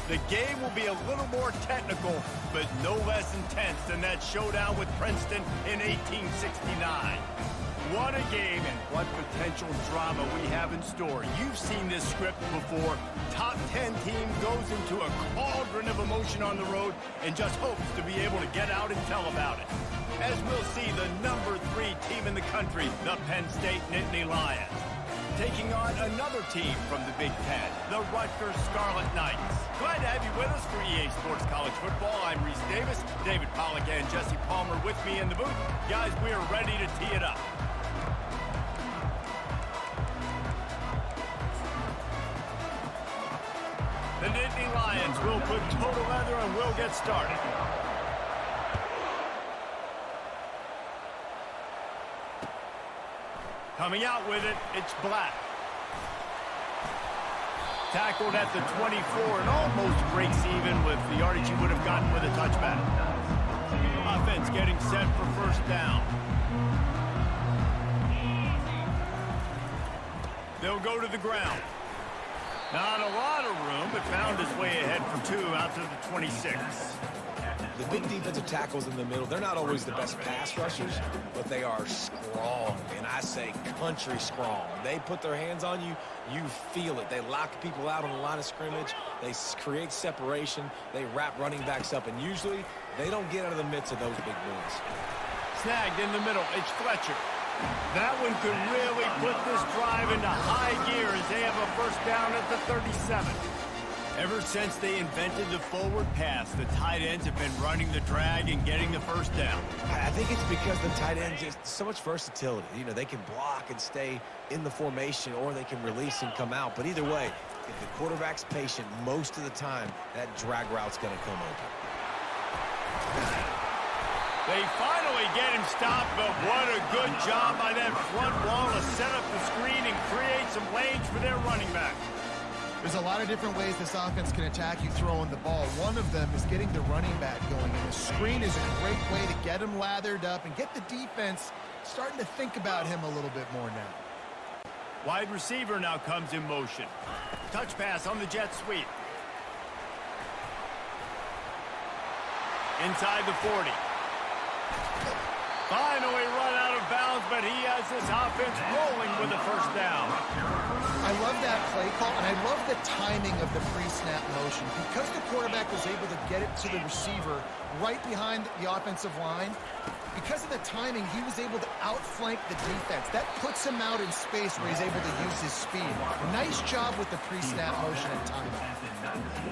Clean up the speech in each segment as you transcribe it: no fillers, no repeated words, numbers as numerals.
The game will be a little more technical, but no less intense than that showdown with Princeton in 1869. What a game and what potential drama we have in store. You've seen this script before. Top 10 team goes into a cauldron of emotion on the road and just hopes to be able to get out and tell about it. As we'll see the number 3 team in the country, the Penn State Nittany Lions, taking on another team from the Big Ten, the Rutgers Scarlet Knights. Glad to have you with us for EA Sports College Football. I'm Reese Davis, David Pollack and Jesse Palmer with me in the booth. Guys, we are ready to tee it up. The Nittany Lions will put total leather and we'll get started. Coming out with it, it's Black. Tackled at the 24 and almost breaks even with the yardage he would have gotten with a touchback. Offense getting set for first down. They'll go to the ground. Not a lot of room, but found his way ahead for 2 out to the 26. The big defensive tackles in the middle, they're not always the best pass rushers, but they are strong, and I say country strong. They put their hands on you, you feel it. They lock people out on the line of scrimmage. They create separation. They wrap running backs up, and usually they don't get out of the midst of those big boys. Snagged in the middle. It's Fletcher. That one could really put this drive into high gear as they have a first down at the 37. Ever since they invented the forward pass, the tight ends have been running the drag and getting the first down. I think it's because the tight ends just so much versatility. You know, they can block and stay in the formation, or they can release and come out. But either way, if the quarterback's patient most of the time, that drag route's going to come open. They finally get him stopped, but what a good job by that front wall to set up the screen and create some lanes for their running back. There's a lot of different ways this offense can attack you throwing the ball. One of them is getting the running back going, and the screen is a great way to get him lathered up and get the defense starting to think about him a little bit more now. Wide receiver now comes in motion. Touch pass on the jet sweep. Inside the 40. Finally run out of bounds, but he has this offense rolling with a first down. I love that play call, and I love the timing of the pre-snap motion. Because the quarterback was able to get it to the receiver right behind the offensive line, because of the timing, he was able to outflank the defense. That puts him out in space where he's able to use his speed. Nice job with the pre-snap motion and timing.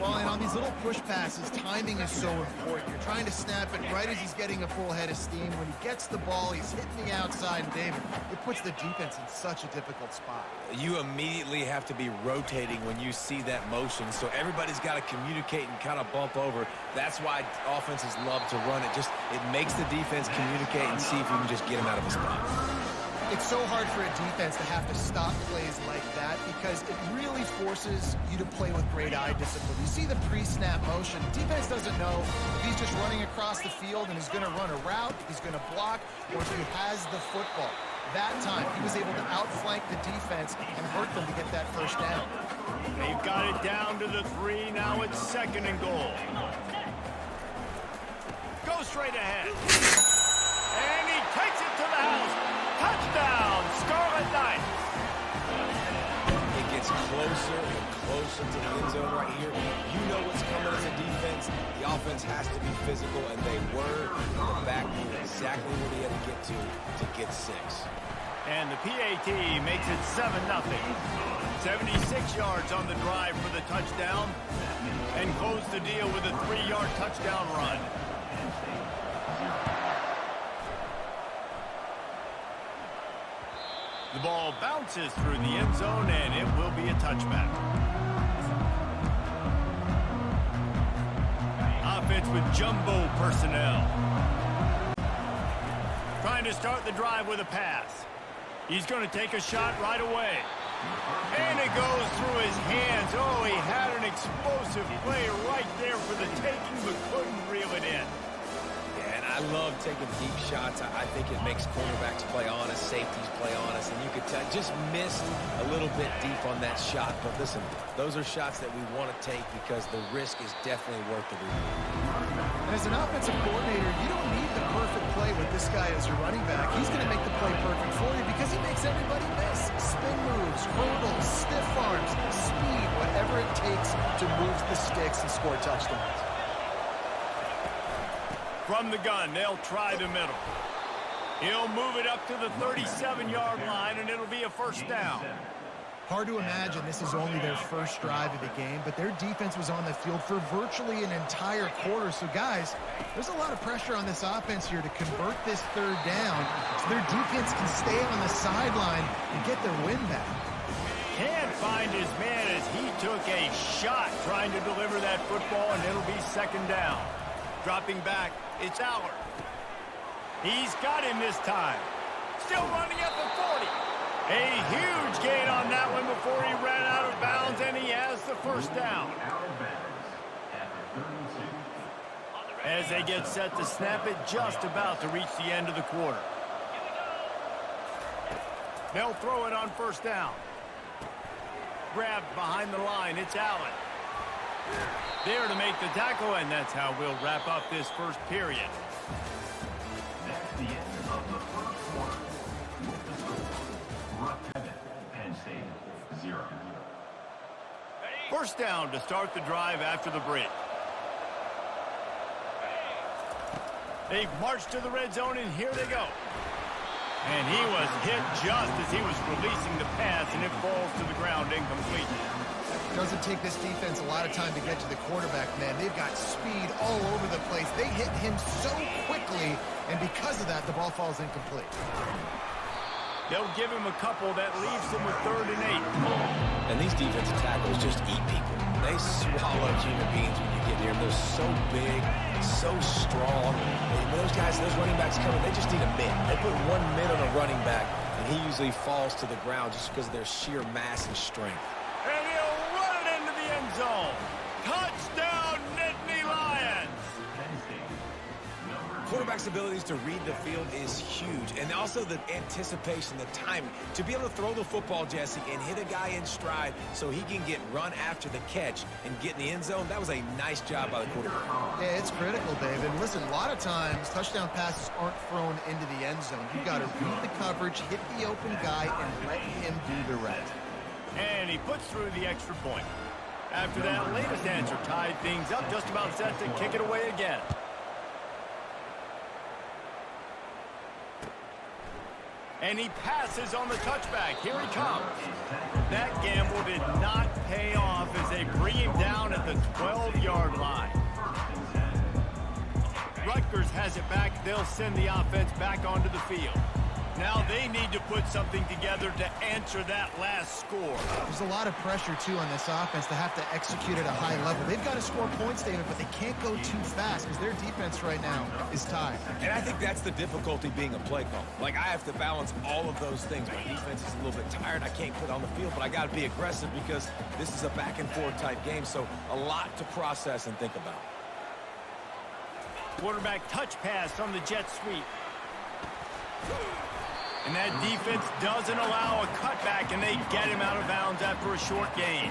Well, and on these little push passes, timing is so important. You're trying to snap it right as he's getting a full head of steam. When he gets the ball, he's hitting the outside, and David, it puts the defense in such a difficult spot. You immediately have to be rotating when you see that motion, so everybody's got to communicate and kind of bump over. That's why offenses love to run it. It makes the defense communicate and see if you can just get him out of a spot. It's so hard for a defense to have to stop plays like that because it really forces you to play with great eye discipline. You see the pre-snap motion. Defense doesn't know if he's just running across the field and he's going to run a route, he's going to block, or if he has the football. That time, he was able to outflank the defense and hurt them to get that first down. They've got it down to the 3. Now it's 2nd and goal. Go straight ahead. And he takes it to the house. Touchdown, Scarlet Knights. It gets closer and closer to the end zone right here. You know what's coming as a defense. The offense has to be physical, and they were. The back knew exactly where they had to get 6. And the PAT makes it 7-0. 76 yards on the drive for the touchdown, and close the deal with a 3-yard touchdown run. The ball bounces through the end zone, and it will be a touchback. Offense with jumbo personnel. Trying to start the drive with a pass. He's going to take a shot right away. And it goes through his hands. Oh, he had an explosive play right there for the taking, but couldn't reel it in. Yeah, and I I love taking deep shots. I think it makes cornerbacks play honest, safeties play honest, and you could tell just missed a little bit deep on that shot. But listen, those are shots that we want to take because the risk is definitely worth the reward. And as an offensive coordinator, you don't need the perfect play with this guy as your running back. He's going to make the play perfect for you because he makes everybody miss. Spin moves, hurdles, stiff arms, speed, whatever it takes to move the sticks and score touchdowns. From the gun, they'll try the middle. He'll move it up to the 37-yard line, and it'll be a first down. Hard to imagine this is only their first drive of the game, but their defense was on the field for virtually an entire quarter. So, guys, there's a lot of pressure on this offense here to convert this third down so their defense can stay on the sideline and get their win back. Can't find his man as he took a shot trying to deliver that football, and it'll be second down. Dropping back, it's Allard. He's got him this time. Still running at the 40. A huge gain on that one before he ran out of bounds, and he has the first down. As they get set to snap it, just about to reach the end of the quarter. They'll throw it on first down. Grabbed behind the line, it's Allen. There to make the tackle, and that's how we'll wrap up this first period. That's the end of the first quarter. With the score, Rutgers, Penn State, 0. First down to start the drive after the break. They've marched to the red zone, and here they go. And he was hit just as he was releasing the pass, and it falls to the ground incomplete. Doesn't take this defense a lot of time to get to the quarterback, man. They've got speed all over the place. They hit him so quickly, and because of that, the ball falls incomplete. They'll give him a couple that leaves them with 3rd and 8. And these defensive tackles just eat people. They swallow human beings when you get near them. They're so big, so strong. And when those guys, those running backs coming, they just need a mid. They put 1 mid on a running back, and he usually falls to the ground just because of their sheer mass and strength. And he'll run it into the end zone. Touchdown, Nittany Lions! Quarterback's abilities to read the field is huge, and also the anticipation, the timing. To be able to throw the football, Jesse, and hit a guy in stride so he can get run after the catch and get in the end zone, that was a nice job by the quarterback. Yeah, it's critical, David. Listen, a lot of times, touchdown passes aren't thrown into the end zone. You've got to read the coverage, hit the open guy, and let him do the rest. And he puts through the extra point. After that latest answer tied things up, just about set to kick it away again. And he passes on the touchback. Here he comes. That gamble did not pay off as they bring him down at the 12-yard line. Rutgers has it back. They'll send the offense back onto the field. Now they need to put something together to answer that last score. There's a lot of pressure, too, on this offense to have to execute at a high level. They've got to score points, David, but they can't go too fast because their defense right now is tied. And I think that's the difficulty being a play call. Like, I have to balance all of those things. My defense is a little bit tired. I can't put on the field, but I got to be aggressive because this is a back-and-forth type game, so a lot to process and think about. Quarterback touch pass on the jet sweep. And that defense doesn't allow a cutback, and they get him out of bounds after a short gain.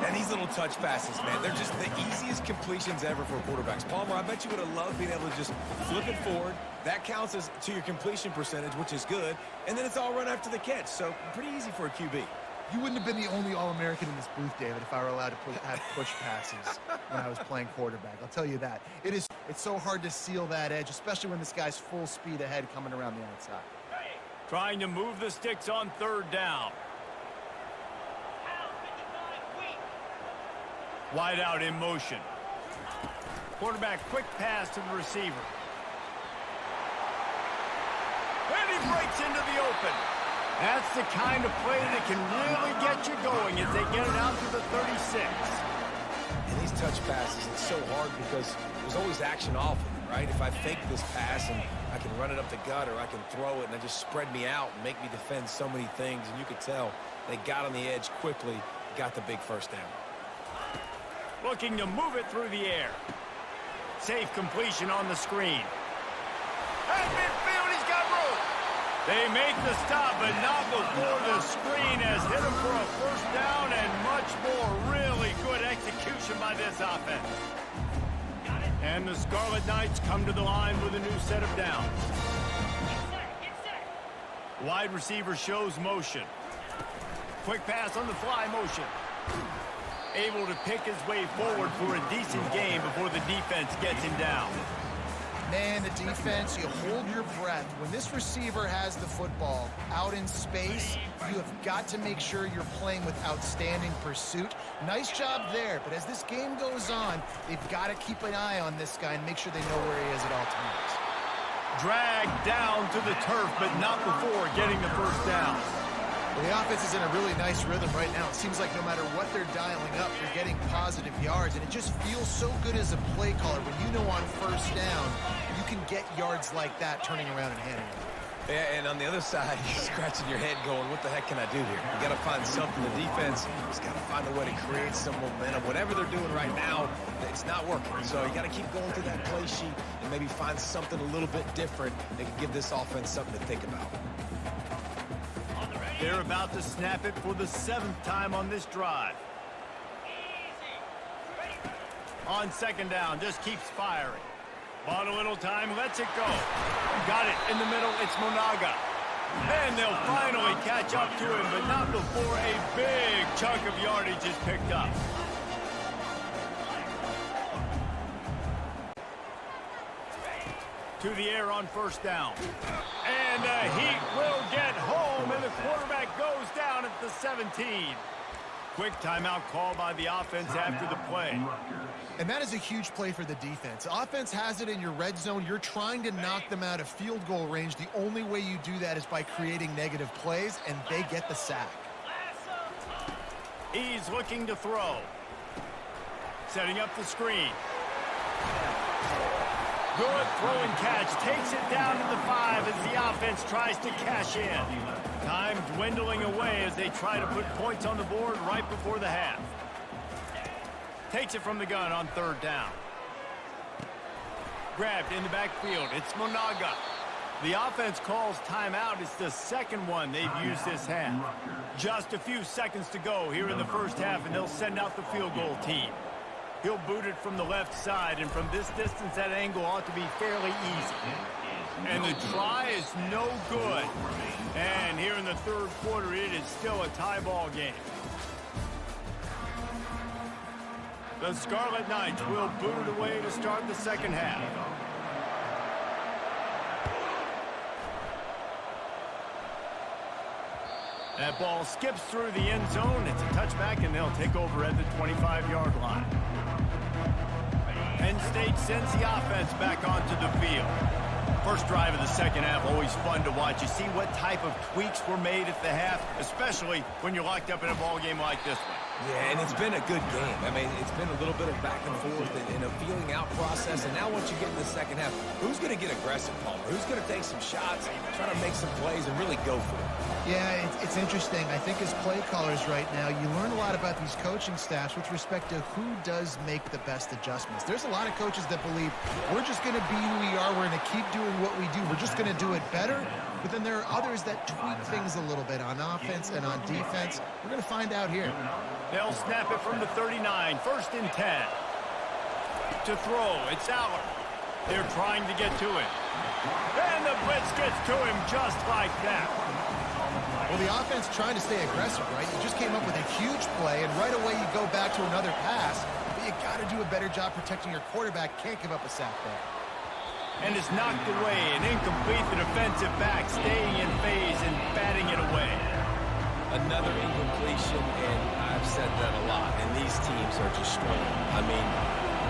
And these little touch passes, man, they're just the easiest completions ever for quarterbacks. Palmer, I bet you would have loved being able to just flip it forward. That counts as to your completion percentage, which is good. And then it's all run after the catch, so pretty easy for a QB. You wouldn't have been the only All-American in this booth, David, if I were allowed to have push passes when I was playing quarterback. I'll tell you that. It's so hard to seal that edge, especially when this guy's full speed ahead coming around the outside. Trying to move the sticks on 3rd down. Wide out in motion. Quarterback quick pass to the receiver. And he breaks into the open. That's the kind of play that can really get you going as they get it out to the 36. And these touch passes, it's so hard because there's always action off of it, right? If I fake this pass and I can run it up the gut, or I can throw it and it just spread me out and make me defend so many things. And you could tell they got on the edge quickly, got the big first down. Looking to move it through the air. Safe completion on the screen. At midfield, he's got room. They make the stop, but not before the screen has hit him for a first down and much more. Really good execution by this offense. And the Scarlet Knights come to the line with a new set of downs. Wide receiver shows motion. Quick pass on the fly motion. Able to pick his way forward for a decent game before the defense gets him down. Man, the defense, you hold your breath. When this receiver has the football out in space, you have got to make sure you're playing with outstanding pursuit. Nice job there, but as this game goes on, they've got to keep an eye on this guy and make sure they know where he is at all times. Dragged down to the turf, but not before getting the first down. Well, the offense is in a really nice rhythm right now. It seems like no matter what they're dialing up, they're getting positive yards, and it just feels so good as a play caller when you know on first down, you can get yards like that turning around and handing it. Yeah, and on the other side, you're scratching your head going, what the heck can I do here? You got to find something. The defense has got to find a way to create some momentum. Whatever they're doing right now, it's not working. So you got to keep going through that play sheet and maybe find something a little bit different that can give this offense something to think about. They're about to snap it for the 7th time on this drive. On second down, just keeps firing. Bought a little time, lets it go. Got it in the middle, it's Monaga. And they'll finally catch up to him, but not before a big chunk of yardage is picked up. To the air on first down. And the Heat will get home, and the quarterback goes down at the 17. Quick timeout call by the offense after the play. And that is a huge play for the defense. Offense has it in your red zone. You're trying to knock them out of field goal range. The only way you do that is by creating negative plays, and they get the sack. He's looking to throw. Setting up the screen. Good throw and catch. Takes it down to the 5 as the offense tries to cash in. Time dwindling away as they try to put points on the board right before the half. Takes it from the gun on third down. Grabbed in the backfield. It's Monaga. The offense calls timeout. It's the second one they've used this half. Just a few seconds to go here in the first half, and they'll send out the field goal team. He'll boot it from the left side, and from this distance, that angle ought to be fairly easy. And the try is no good. And here in the third quarter, it is still a tie ball game. The Scarlet Knights will boot it away to start the second half. That ball skips through the end zone. It's a touchback, and they'll take over at the 25-yard line. Penn State sends the offense back onto the field. First drive of the second half, always fun to watch. You see what type of tweaks were made at the half, especially when you're locked up in a ball game like this one. Yeah, and it's been a good game. I mean, it's been a little bit of back and forth and a feeling out process. And now once you get in the second half, who's going to get aggressive, Palmer? Who's going to take some shots, try to make some plays, and really go for it? Yeah, it's interesting. I think as play callers right now, you learn a lot about these coaching staffs with respect to who does make the best adjustments. There's a lot of coaches that believe we're just going to be who we are. We're going to keep doing what we do. We're just going to do it better. But then there are others that tweak things a little bit on offense and on defense. We're going to find out here. They'll snap it from the 39, first and 10. To throw, it's Aller. They're trying to get to him. And the blitz gets to him just like that. Well, the offense trying to stay aggressive, right? You just came up with a huge play, and right away you go back to another pass. But you got to do a better job protecting your quarterback. Can't give up a sack there. And it's knocked away and incomplete. The defensive back staying in phase and batting it away. Another incompletion, and I've said that a lot, and these teams are just struggling. I mean,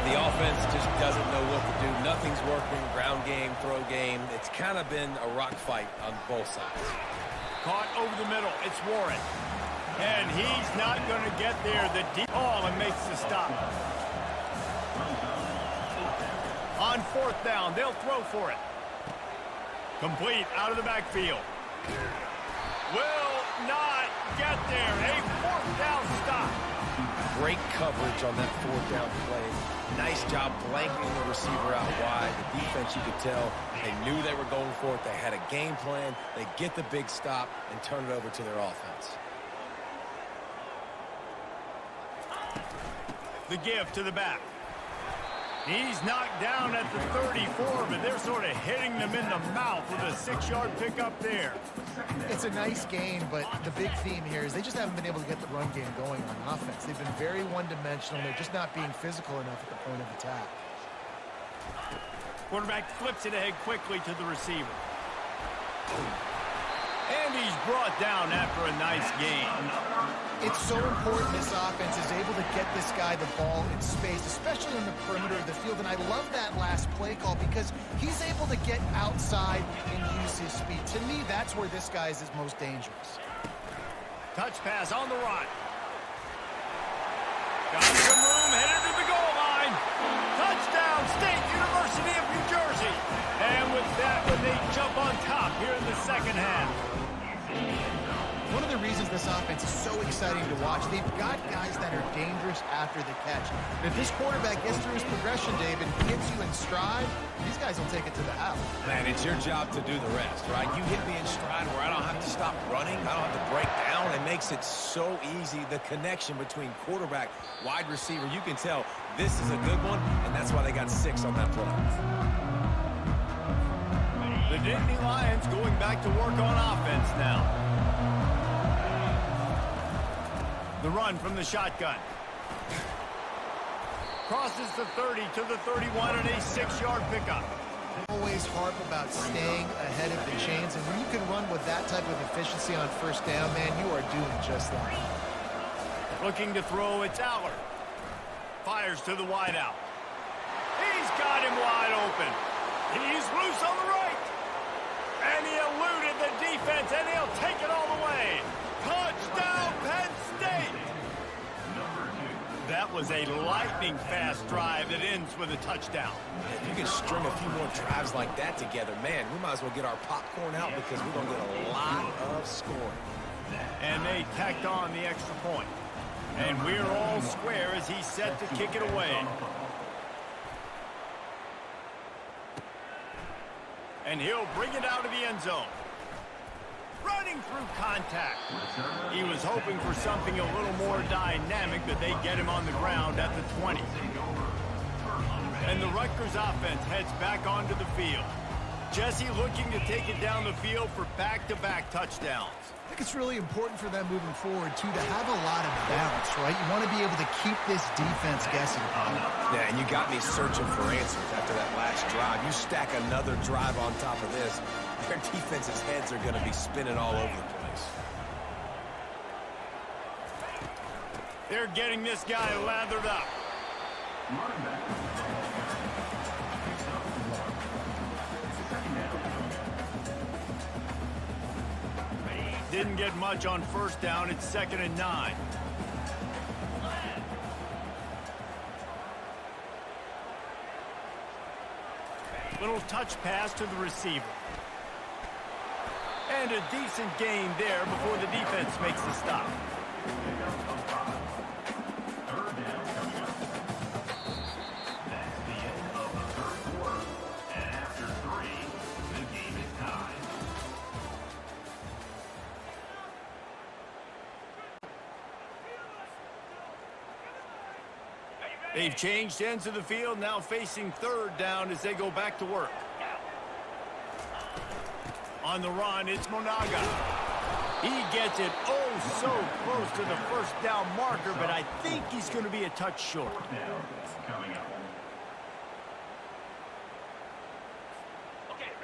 the offense just doesn't know what to do. Nothing's working. Ground game, throw game. It's kind of been a rock fight on both sides. Caught over the middle. It's Warren. And he's not going to get there. The deep ball and makes the stop. On fourth down, they'll throw for it. Complete out of the backfield. Will not get there. A fourth down stop. Great coverage on that fourth down play. Nice job blanketing the receiver out wide. The defense, you could tell, they knew they were going for it. They had a game plan. They get the big stop and turn it over to their offense. The give to the back. He's knocked down at the 34, but they're sort of hitting them in the mouth with a 6-yard pickup there. It's a nice gain, but the big theme here is they just haven't been able to get the run game going on offense. They've been very one-dimensional. They're just not being physical enough at the point of attack. Quarterback flips it ahead quickly to the receiver. And he's brought down after a nice gain. It's so important this offense is able to get this guy the ball in space, especially on the perimeter of the field. And I love that last play call because he's able to get outside and use his speed. To me, that's where this guy is his most dangerous. Touch pass on the run. Got some room, headed to the goal line. Touchdown, State University of New Jersey. And with that, when they jump on top here in the second half. One of the reasons this offense is so exciting to watch, they've got guys that are dangerous after the catch. But if this quarterback gets through his progression, Dave, and gets you in stride, these guys will take it to the house. Man, it's your job to do the rest, right? You hit me in stride where I don't have to stop running. I don't have to break down. It makes it so easy. The connection between quarterback, wide receiver, you can tell this is a good one, and that's why they got 6 on that play. The Nittany Lions going back to work on offense now. The run from the shotgun. Crosses the 30 to the 31 and a 6-yard pickup. Always harp about staying ahead of the chains, and when you can run with that type of efficiency on first down, man, you are doing just that. Looking to throw, it's Aller. Fires to the wideout. He's got him wide open. He's loose on the right. And he eluded the defense, and he'll take it all the way. Touchdown, Penn State! That was a lightning-fast drive that ends with a touchdown. If you can string a few more drives like that together, man, we might as well get our popcorn out because we're going to get a lot of scoring. And they tacked on the extra point. And we're all square as he's set to kick it away. And he'll bring it out of the end zone. Running through contact. He was hoping for something a little more dynamic, but they get him on the ground at the 20. And the Rutgers offense heads back onto the field. Jesse looking to take it down the field for back-to-back touchdowns. I think it's really important for them moving forward, too, to have a lot of balance, right? You want to be able to keep this defense guessing. Yeah, and you got me searching for answers after that last drive. You stack another drive on top of this, their defense's heads are going to be spinning all over the place. They're getting this guy lathered up. Didn't get much on first down. It's 2nd and 9. Little touch pass to the receiver. And a decent gain there before the defense makes the stop. They've changed ends of the field, now facing 3rd down as they go back to work. On the run, it's Monaga. He gets it oh so close to the first down marker, but I think he's going to be a touch short.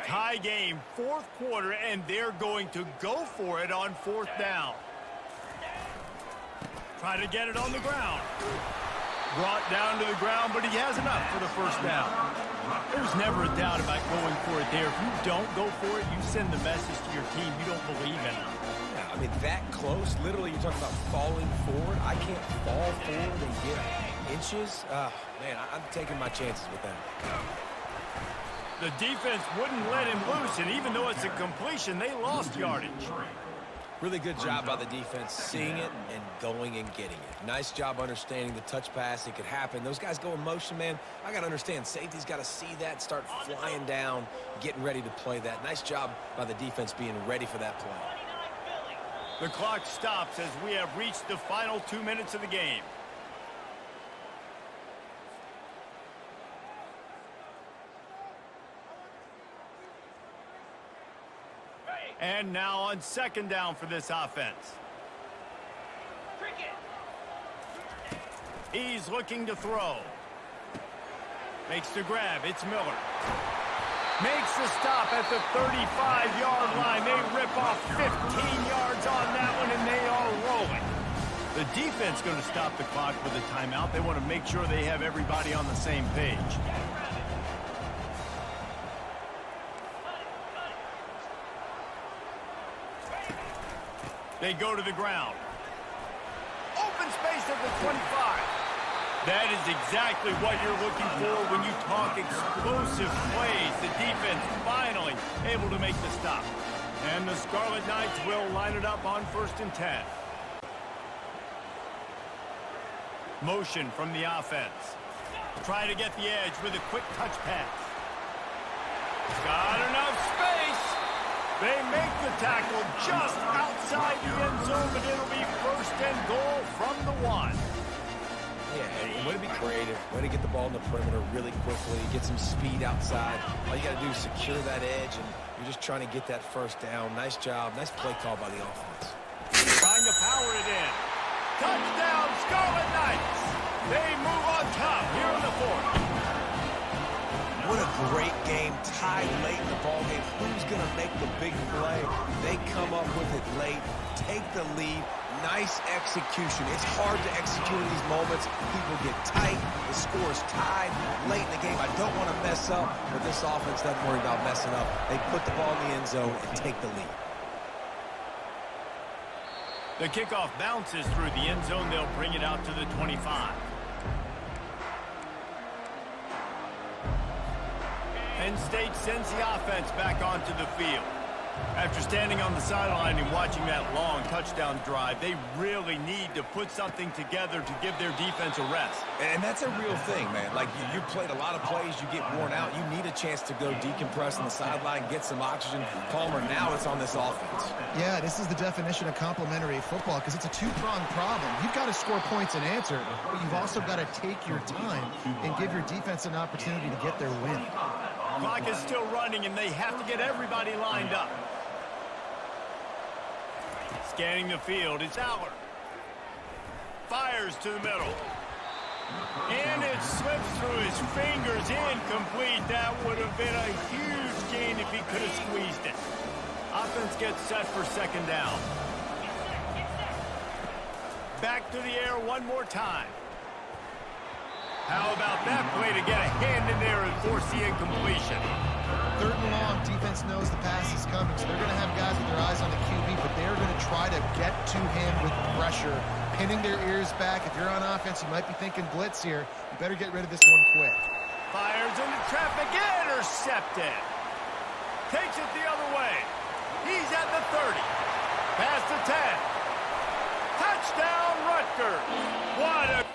Tie game, 4th quarter, and they're going to go for it on 4th down. Try to get it on the ground. Brought down to the ground, but he has enough for the first down. There's never a doubt about going for it there. If you don't go for it, you send the message to your team you don't believe in it. Yeah, I mean, that close, literally you're talking about falling forward. I can't fall forward and get inches. Man, I'm taking my chances with that. The defense wouldn't let him loose, and even though it's a completion, they lost yardage. Really good job by the defense seeing it and going and getting it. Nice job understanding the touch pass. It could happen. Those guys go in motion, man. I got to understand. Safety's got to see that, start flying down, getting ready to play that. Nice job by the defense being ready for that play. The clock stops as we have reached the final 2 minutes of the game. And now on second down for this offense. He's looking to throw. Makes the grab. It's Miller. Makes the stop at the 35-yard line. They rip off 15 yards on that one, and they are rolling. The defense going to stop the clock with a timeout. They want to make sure they have everybody on the same page. They go to the ground. Open space at the 25. That is exactly what you're looking for when you talk explosive plays. The defense finally able to make the stop. And the Scarlet Knights will line it up on 1st and 10. Motion from the offense. Try to get the edge with a quick touch pass. Got enough space. They make the tackle just outside the end zone, but it'll be 1st and goal from the 1. Yeah, and way to be creative. Way to get the ball in the perimeter really quickly. Get some speed outside. All you got to do is secure that edge, and you're just trying to get that 1st down. Nice job. Nice play call by the offense. Trying to power it in. Touchdown, Scarlet Knights. They move on top here in the 4th. What a great game, tied late in the ball game. Who's going to make the big play? They come up with it late, take the lead. Nice execution. It's hard to execute in these moments. People get tight. The score is tied late in the game. I don't want to mess up, but this offense doesn't worry about messing up. They put the ball in the end zone and take the lead. The kickoff bounces through the end zone. They'll bring it out to the 25. Penn State sends the offense back onto the field. After standing on the sideline and watching that long touchdown drive, they really need to put something together to give their defense a rest. And that's a real thing, man. Like, you played a lot of plays, you get worn out. You need a chance to go decompress on the sideline, get some oxygen. Palmer, now it's on this offense. Yeah, this is the definition of complementary football because it's a two-pronged problem. You've got to score points and answer, but you've also got to take your time and give your defense an opportunity to get their win. Clock is still running, and they have to get everybody lined up. Scanning the field, it's Aller. Fires to the middle. And it slips through his fingers, incomplete. That would have been a huge gain if he could have squeezed it. Offense gets set for 2nd down. Back to the air one more time. How about that play to get a hand in there and force the incompletion? 3rd and long, defense knows the pass is coming, so they're going to have guys with their eyes on the QB, but they're going to try to get to him with pressure, pinning their ears back. If you're on offense, you might be thinking blitz here. You better get rid of this one quick. Fires into traffic, intercepted. Takes it the other way. He's at the 30. Past the 10. Touchdown, Rutgers. What a...